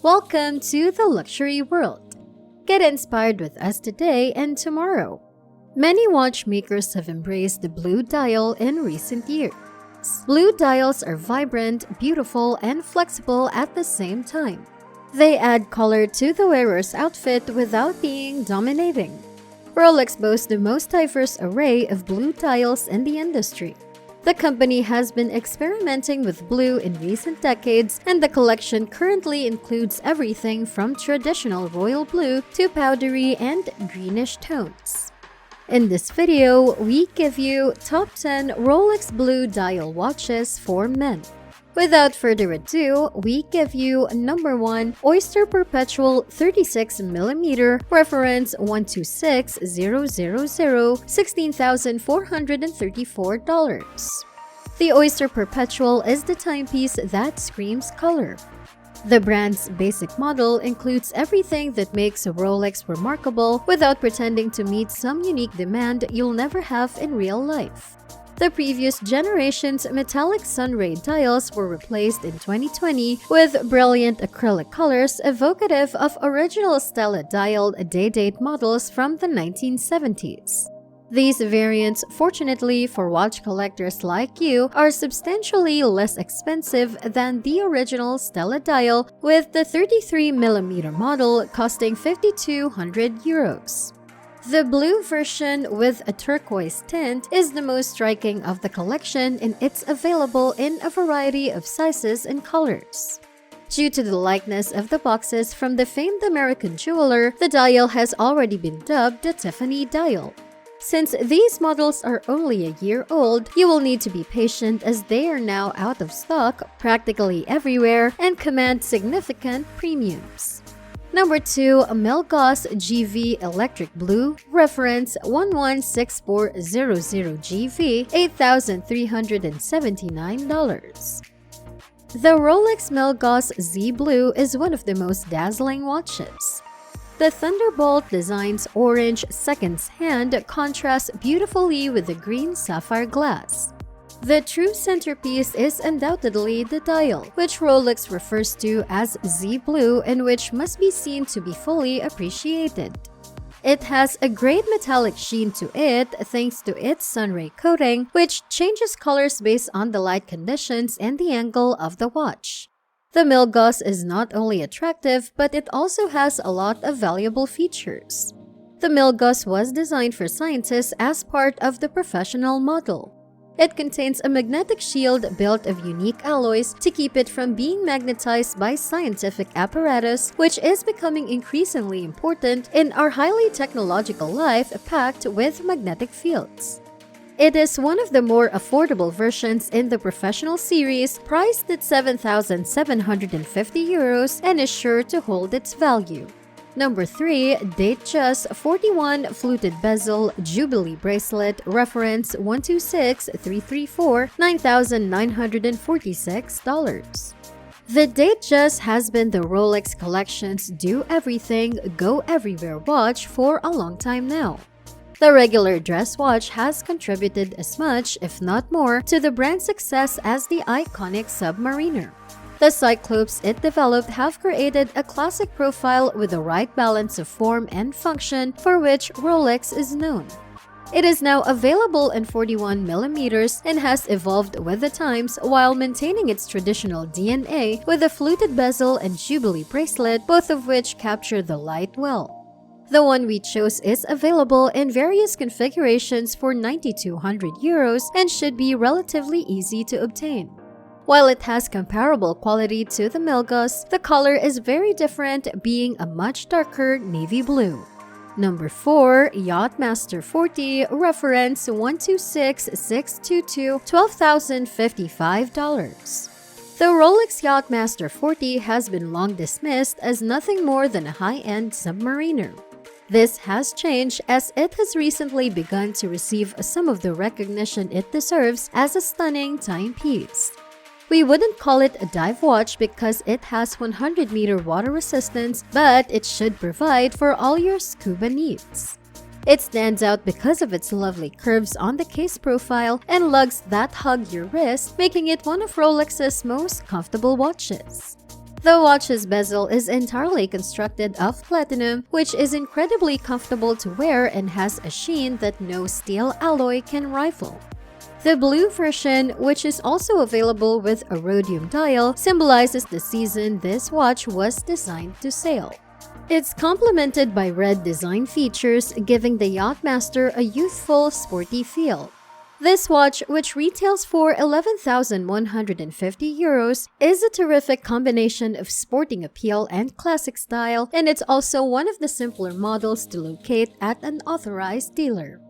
Welcome to the luxury world. Get inspired with us today and tomorrow. Many watchmakers have embraced the blue dial in recent years. Blue dials are vibrant, beautiful, and flexible at the same time. They add color to the wearer's outfit without being dominating. Rolex boasts the most diverse array of blue dials in the industry. The company has been experimenting with blue in recent decades, and the collection currently includes everything from traditional royal blue to powdery and greenish tones. In this video, we give you top 10 Rolex blue dial watches for men. Without further ado, we give you number 1 Oyster Perpetual 36mm reference 126000 $16,434. The Oyster Perpetual is the timepiece that screams color. The brand's basic model includes everything that makes a Rolex remarkable without pretending to meet some unique demand you'll never have in real life. The previous generation's metallic sunray dials were replaced in 2020 with brilliant acrylic colors evocative of original Stella dialed day-date models from the 1970s. These variants, fortunately for watch collectors like you, are substantially less expensive than the original Stella dial, with the 33mm model costing €5,200. The blue version with a turquoise tint is the most striking of the collection, and it's available in a variety of sizes and colors. Due to the likeness of the boxes from the famed American jeweler, the dial has already been dubbed the Tiffany dial. Since these models are only a year old, you will need to be patient as they are now out of stock practically everywhere and command significant premiums. Number 2, Melgoss GV Electric Blue, reference 116400GV, $8,379. The Rolex Melgoss Z Blue is one of the most dazzling watches. The Thunderbolt design's orange seconds hand contrasts beautifully with the green sapphire glass. The true centerpiece is undoubtedly the dial, which Rolex refers to as Z Blue and which must be seen to be fully appreciated. It has a great metallic sheen to it thanks to its sunray coating, which changes colors based on the light conditions and the angle of the watch. The Melgoss is not only attractive, but it also has a lot of valuable features. The Melgoss was designed for scientists as part of the professional model. It contains a magnetic shield built of unique alloys to keep it from being magnetized by scientific apparatus, which is becoming increasingly important in our highly technological life packed with magnetic fields. It is one of the more affordable versions in the professional series, priced at €7,750 and is sure to hold its value. Number 3, Datejust 41 Fluted Bezel Jubilee Bracelet, reference 126334, $9,946. The Datejust has been the Rolex collection's do-everything, go-everywhere watch for a long time now. The regular dress watch has contributed as much, if not more, to the brand's success as the iconic Submariner. The Cyclopes it developed have created a classic profile with the right balance of form and function for which Rolex is known. It is now available in 41mm and has evolved with the times while maintaining its traditional DNA with a fluted bezel and Jubilee bracelet, both of which capture the light well. The one we chose is available in various configurations for €9,200 and should be relatively easy to obtain. While it has comparable quality to the Melgoss, the color is very different, being a much darker navy blue. Number 4, Yachtmaster 40, reference 126622, $12,055. The Rolex Yachtmaster 40 has been long dismissed as nothing more than a high-end submariner. This has changed as it has recently begun to receive some of the recognition it deserves as a stunning timepiece. We wouldn't call it a dive watch because it has 100-meter water resistance, but it should provide for all your scuba needs. It stands out because of its lovely curves on the case profile and lugs that hug your wrist, making it one of Rolex's most comfortable watches. The watch's bezel is entirely constructed of platinum, which is incredibly comfortable to wear and has a sheen that no steel alloy can rival. The blue version, which is also available with a rhodium dial, symbolizes the season this watch was designed to sail. It's complemented by red design features, giving the Yachtmaster a youthful, sporty feel. This watch, which retails for €11,150, is a terrific combination of sporting appeal and classic style, and it's also one of the simpler models to locate at an authorized dealer.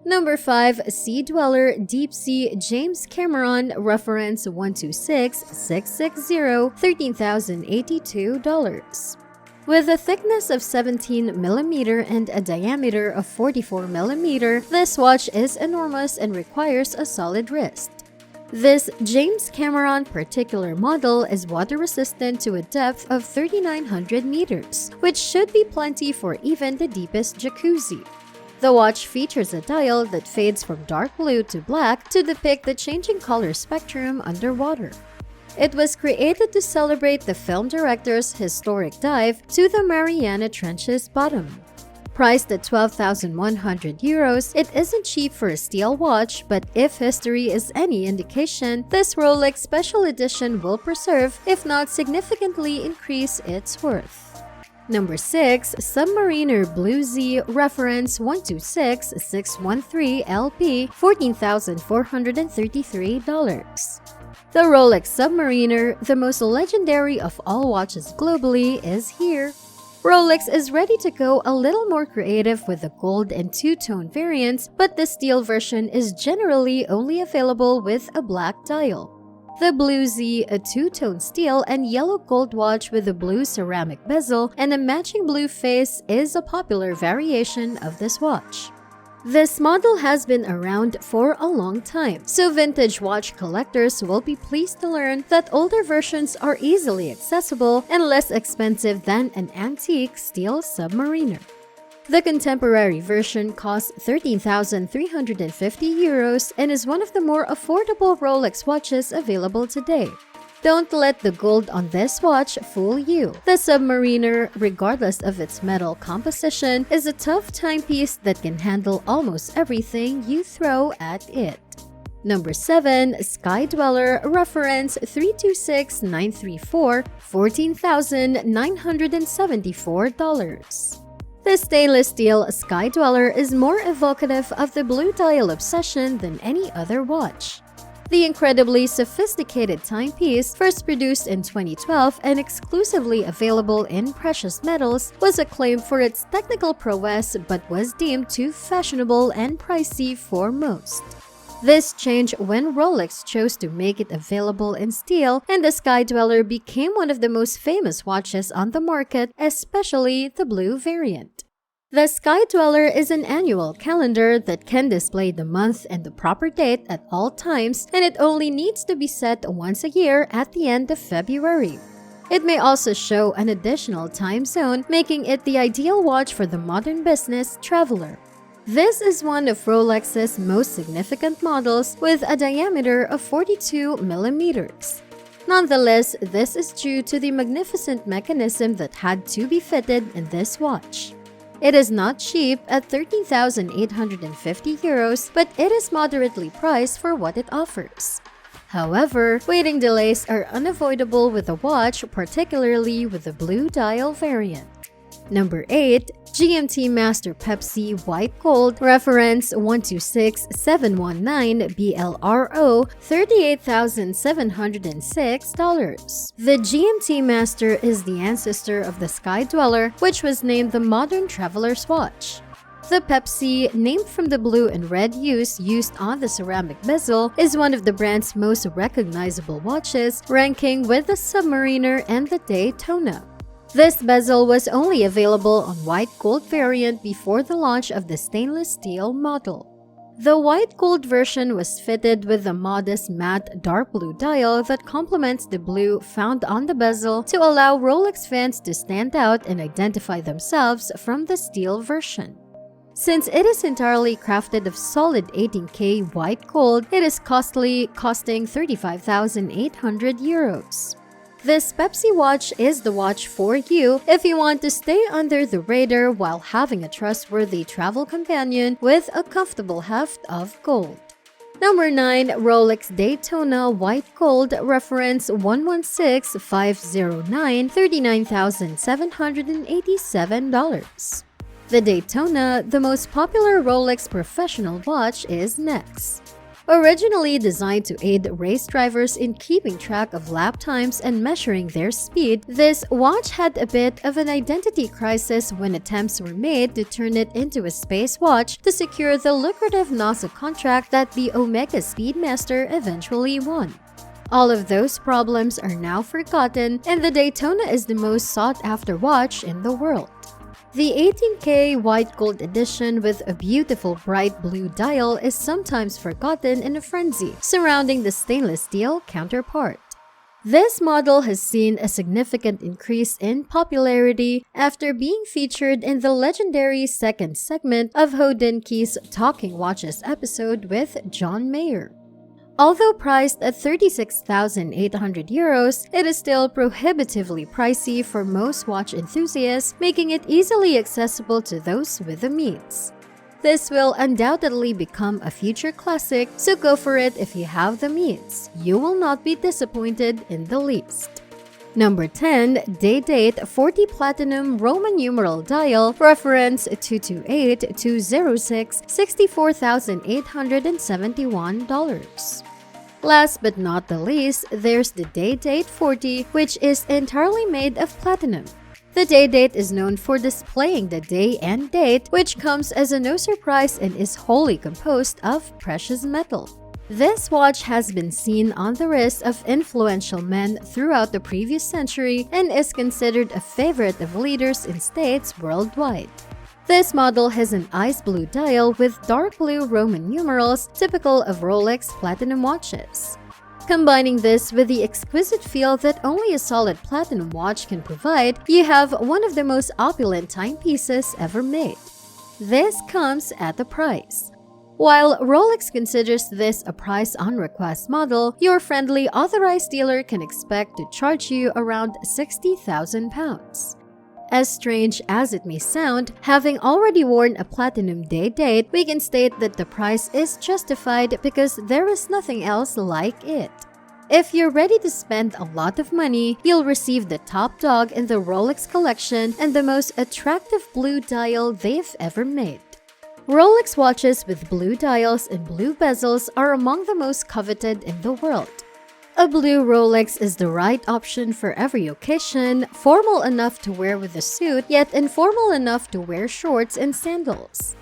Number 5. Sea Dweller Deep Sea James Cameron Reference 126660 $13,082. With a thickness of 17mm and a diameter of 44mm, this watch is enormous and requires a solid wrist. This James Cameron particular model is water-resistant to a depth of 3,900 meters, which should be plenty for even the deepest jacuzzi. The watch features a dial that fades from dark blue to black to depict the changing color spectrum underwater. It was created to celebrate the film director's historic dive to the Mariana Trench's bottom. Priced at €12,100, it isn't cheap for a steel watch, but if history is any indication, this Rolex Special Edition will preserve, if not significantly increase, its worth. Number 6. Submariner Blue Z Reference 126613 LP $14,433. The Rolex Submariner, the most legendary of all watches globally, is here. Rolex is ready to go a little more creative with the gold and two-tone variants, but the steel version is generally only available with a black dial. The Blue Z, a two-tone steel and yellow gold watch with a blue ceramic bezel and a matching blue face, is a popular variation of this watch. This model has been around for a long time, so vintage watch collectors will be pleased to learn that older versions are easily accessible and less expensive than an antique steel Submariner. The contemporary version costs €13,350 and is one of the more affordable Rolex watches available today. Don't let the gold on this watch fool you. The Submariner, regardless of its metal composition, is a tough timepiece that can handle almost everything you throw at it. Number 7. Sky Dweller Reference 326934 $14,974. The stainless steel Sky Dweller is more evocative of the blue dial obsession than any other watch. The incredibly sophisticated timepiece, first produced in 2012 and exclusively available in precious metals, was acclaimed for its technical prowess but was deemed too fashionable and pricey for most. This changed when Rolex chose to make it available in steel, and the Sky Dweller became one of the most famous watches on the market, especially the blue variant. The Sky Dweller is an annual calendar that can display the month and the proper date at all times, and it only needs to be set once a year at the end of February. It may also show an additional time zone, making it the ideal watch for the modern business traveler. This is one of Rolex's most significant models with a diameter of 42 millimeters. Nonetheless, this is due to the magnificent mechanism that had to be fitted in this watch. It is not cheap at €13,850, but it is moderately priced for what it offers. However, waiting delays are unavoidable with a watch, particularly with the blue dial variant. Number 8. GMT Master Pepsi White Gold Reference 126719 BLRO $38,706. The GMT Master is the ancestor of the Sky Dweller, which was named the modern traveler's watch. The Pepsi, named from the blue and red hues used on the ceramic bezel, is one of the brand's most recognizable watches, ranking with the Submariner and the Daytona. This bezel was only available on white gold variant before the launch of the stainless steel model. The white gold version was fitted with a modest matte dark blue dial that complements the blue found on the bezel to allow Rolex fans to stand out and identify themselves from the steel version. Since it is entirely crafted of solid 18K white gold, it is costly, costing €35,800. This Pepsi watch is the watch for you if you want to stay under the radar while having a trustworthy travel companion with a comfortable heft of gold. Number 9. Rolex Daytona White Gold Reference 116509 $39,787. The Daytona, the most popular Rolex professional watch, is next. Originally designed to aid race drivers in keeping track of lap times and measuring their speed, this watch had a bit of an identity crisis when attempts were made to turn it into a space watch to secure the lucrative NASA contract that the Omega Speedmaster eventually won. All of those problems are now forgotten, and the Daytona is the most sought-after watch in the world. The 18K white gold edition with a beautiful bright blue dial is sometimes forgotten in a frenzy surrounding the stainless steel counterpart. This model has seen a significant increase in popularity after being featured in the legendary second segment of Hodinkey's Talking Watches episode with John Mayer. Although priced at €36,800, it is still prohibitively pricey for most watch enthusiasts, making it easily accessible to those with the means. This will undoubtedly become a future classic, so go for it if you have the means. You will not be disappointed in the least. Number 10. Day-Date 40 Platinum Roman numeral dial, reference 228206 $64,871. Last but not the least, there's the Day-Date 40, which is entirely made of platinum. The Day-Date is known for displaying the day and date, which comes as a no surprise and is wholly composed of precious metal. This watch has been seen on the wrists of influential men throughout the previous century and is considered a favorite of leaders in states worldwide. This model has an ice blue dial with dark blue Roman numerals typical of Rolex platinum watches. Combining this with the exquisite feel that only a solid platinum watch can provide, you have one of the most opulent timepieces ever made. This comes at a price. While Rolex considers this a price-on-request model, your friendly authorized dealer can expect to charge you around £60,000. As strange as it may sound, having already worn a platinum Day-Date, we can state that the price is justified because there is nothing else like it. If you're ready to spend a lot of money, you'll receive the top dog in the Rolex collection and the most attractive blue dial they've ever made. Rolex watches with blue dials and blue bezels are among the most coveted in the world. A blue Rolex is the right option for every occasion, formal enough to wear with a suit, yet informal enough to wear shorts and sandals.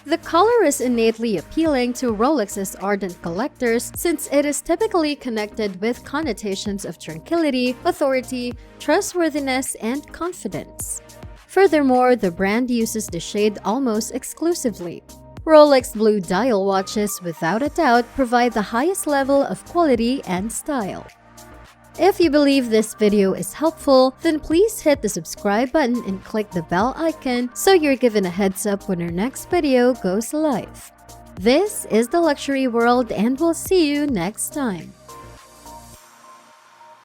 The color is innately appealing to Rolex's ardent collectors since it is typically connected with connotations of tranquility, authority, trustworthiness, and confidence. Furthermore, the brand uses the shade almost exclusively. Rolex blue dial watches, without a doubt, provide the highest level of quality and style. If you believe this video is helpful, then please hit the subscribe button and click the bell icon so you're given a heads up when our next video goes live. This is The Luxury World, and we'll see you next time.